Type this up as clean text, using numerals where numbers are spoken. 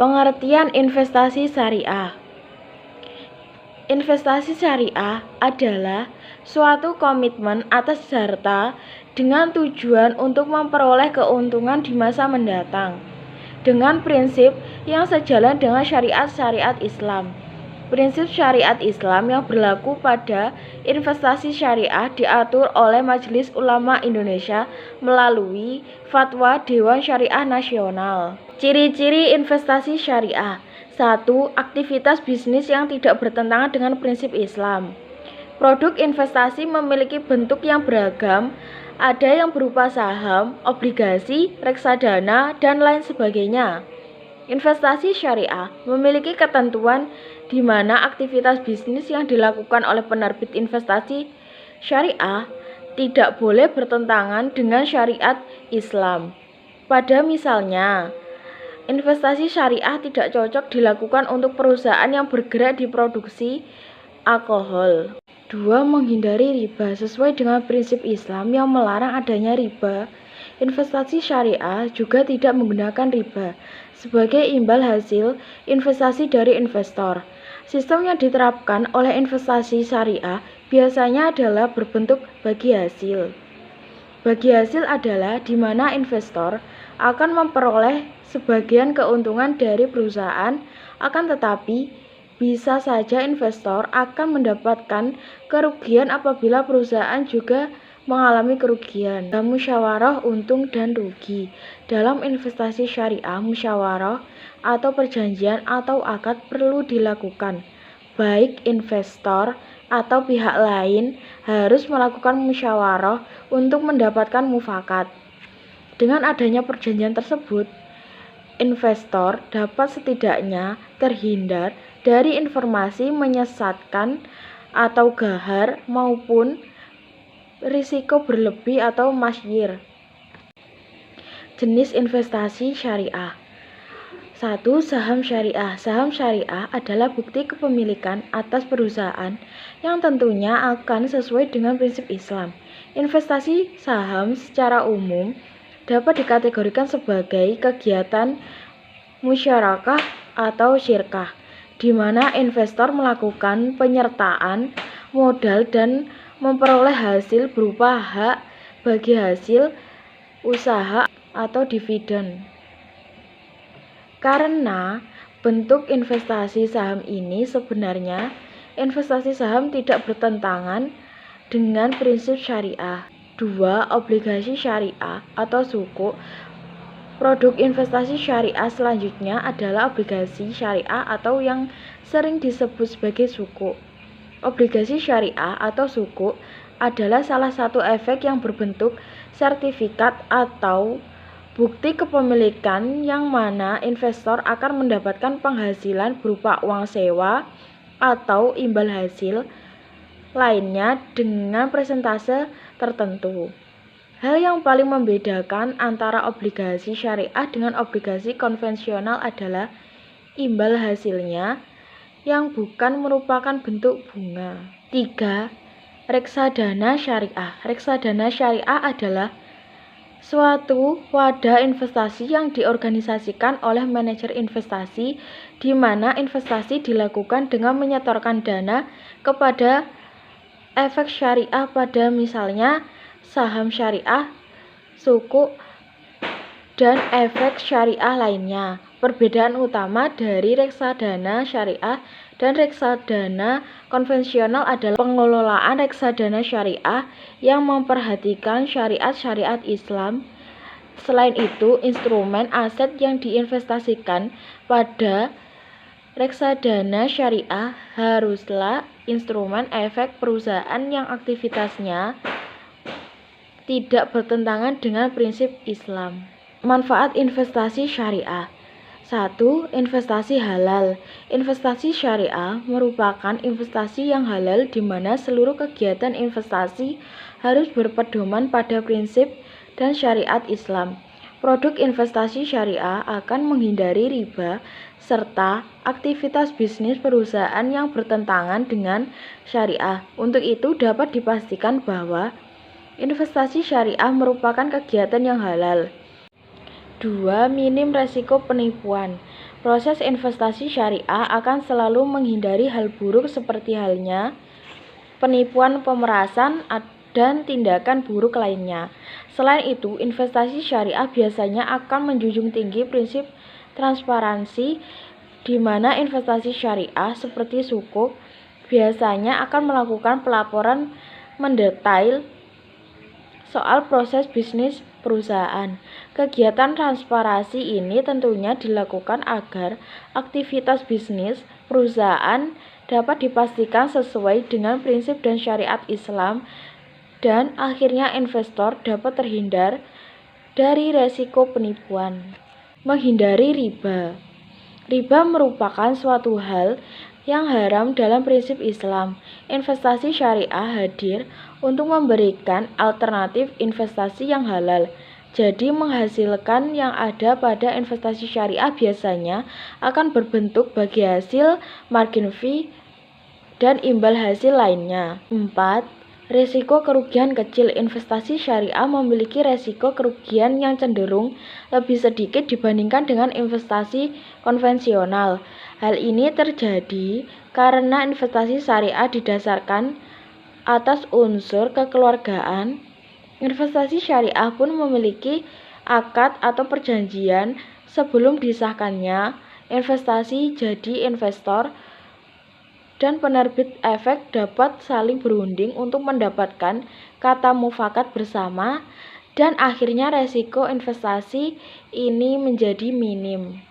Pengertian investasi syariah. Investasi syariah adalah suatu komitmen atas harta dengan tujuan untuk memperoleh keuntungan di masa mendatang, dengan prinsip yang sejalan dengan syariat-syariat Islam. Prinsip syariat Islam yang berlaku pada investasi syariah diatur oleh Majelis Ulama Indonesia melalui Fatwa Dewan Syariah Nasional. Ciri-ciri investasi syariah. 1. Aktivitas bisnis yang tidak bertentangan dengan prinsip Islam. Produk investasi memiliki bentuk yang beragam, ada yang berupa saham, obligasi, reksadana, dan lain sebagainya. Investasi syariah memiliki ketentuan di mana aktivitas bisnis yang dilakukan oleh penerbit investasi syariah tidak boleh bertentangan dengan syariat Islam. Pada misalnya, investasi syariah tidak cocok dilakukan untuk perusahaan yang bergerak di produksi alkohol. 2. Menghindari riba. Sesuai dengan prinsip Islam yang melarang adanya riba, investasi syariah juga tidak menggunakan riba sebagai imbal hasil investasi dari investor. Sistem yang diterapkan oleh investasi syariah biasanya adalah berbentuk bagi hasil. Bagi hasil adalah di mana investor akan memperoleh sebagian keuntungan dari perusahaan, akan tetapi bisa saja investor akan mendapatkan kerugian apabila perusahaan juga mengalami kerugian. Musyawarah untung dan rugi. Dalam investasi syariah, musyawarah atau perjanjian atau akad perlu dilakukan. Baik investor atau pihak lain harus melakukan musyawarah untuk mendapatkan mufakat. Dengan adanya perjanjian tersebut, investor dapat setidaknya terhindar dari informasi menyesatkan atau gahar maupun risiko berlebih atau masyir. Jenis investasi syariah. 1. Saham syariah. Saham syariah adalah bukti kepemilikan atas perusahaan yang tentunya akan sesuai dengan prinsip Islam. Investasi saham secara umum dapat dikategorikan sebagai kegiatan musyarakah atau syirkah, di mana investor melakukan penyertaan modal dan memperoleh hasil berupa hak bagi hasil usaha atau dividen. Karena bentuk investasi saham ini sebenarnya investasi saham tidak bertentangan dengan prinsip syariah. 2. Obligasi syariah atau sukuk. Produk investasi syariah selanjutnya adalah obligasi syariah atau yang sering disebut sebagai sukuk. Obligasi syariah atau sukuk adalah salah satu efek yang berbentuk sertifikat atau bukti kepemilikan yang mana investor akan mendapatkan penghasilan berupa uang sewa atau imbal hasil lainnya dengan persentase tertentu. Hal yang paling membedakan antara obligasi syariah dengan obligasi konvensional adalah imbal hasilnya yang bukan merupakan bentuk bunga. 3. Reksadana syariah. Reksadana syariah adalah suatu wadah investasi yang diorganisasikan oleh manajer investasi, di mana investasi dilakukan dengan menyetorkan dana kepada efek syariah pada misalnya saham syariah, sukuk, dan efek syariah lainnya. Perbedaan utama dari reksadana syariah dan reksadana konvensional adalah pengelolaan reksadana syariah yang memperhatikan syariat-syariat Islam. Selain itu, instrumen aset yang diinvestasikan pada reksadana syariah haruslah instrumen efek perusahaan yang aktivitasnya tidak bertentangan dengan prinsip Islam. Manfaat investasi syariah. 1. Investasi halal. Investasi syariah merupakan investasi yang halal di mana seluruh kegiatan investasi harus berpedoman pada prinsip dan syariat Islam. Produk investasi syariah akan menghindari riba serta aktivitas bisnis perusahaan yang bertentangan dengan syariah. Untuk itu dapat dipastikan bahwa investasi syariah merupakan kegiatan yang halal. 2. Minim resiko penipuan. Proses investasi syariah akan selalu menghindari hal buruk seperti halnya penipuan, pemerasan, dan tindakan buruk lainnya. Selain itu, investasi syariah biasanya akan menjunjung tinggi prinsip transparansi, di mana investasi syariah seperti sukuk biasanya akan melakukan pelaporan mendetail soal proses bisnis perusahaan. Kegiatan transparansi ini tentunya dilakukan agar aktivitas bisnis perusahaan dapat dipastikan sesuai dengan prinsip dan syariat Islam, dan akhirnya investor dapat terhindar dari resiko penipuan. Menghindari riba. Riba merupakan suatu hal yang haram dalam prinsip Islam. Investasi syariah hadir untuk memberikan alternatif investasi yang halal. Jadi menghasilkan yang ada pada investasi syariah biasanya akan berbentuk bagi hasil, margin fee, dan imbal hasil lainnya. 4. Risiko kerugian kecil. Investasi syariah memiliki risiko kerugian yang cenderung lebih sedikit dibandingkan dengan investasi konvensional. Hal ini terjadi karena investasi syariah didasarkan atas unsur kekeluargaan. Investasi syariah pun memiliki akad atau perjanjian sebelum disahkannya. Investasi jadi investor dan penerbit efek dapat saling berunding untuk mendapatkan kata mufakat bersama, dan akhirnya resiko investasi ini menjadi minim.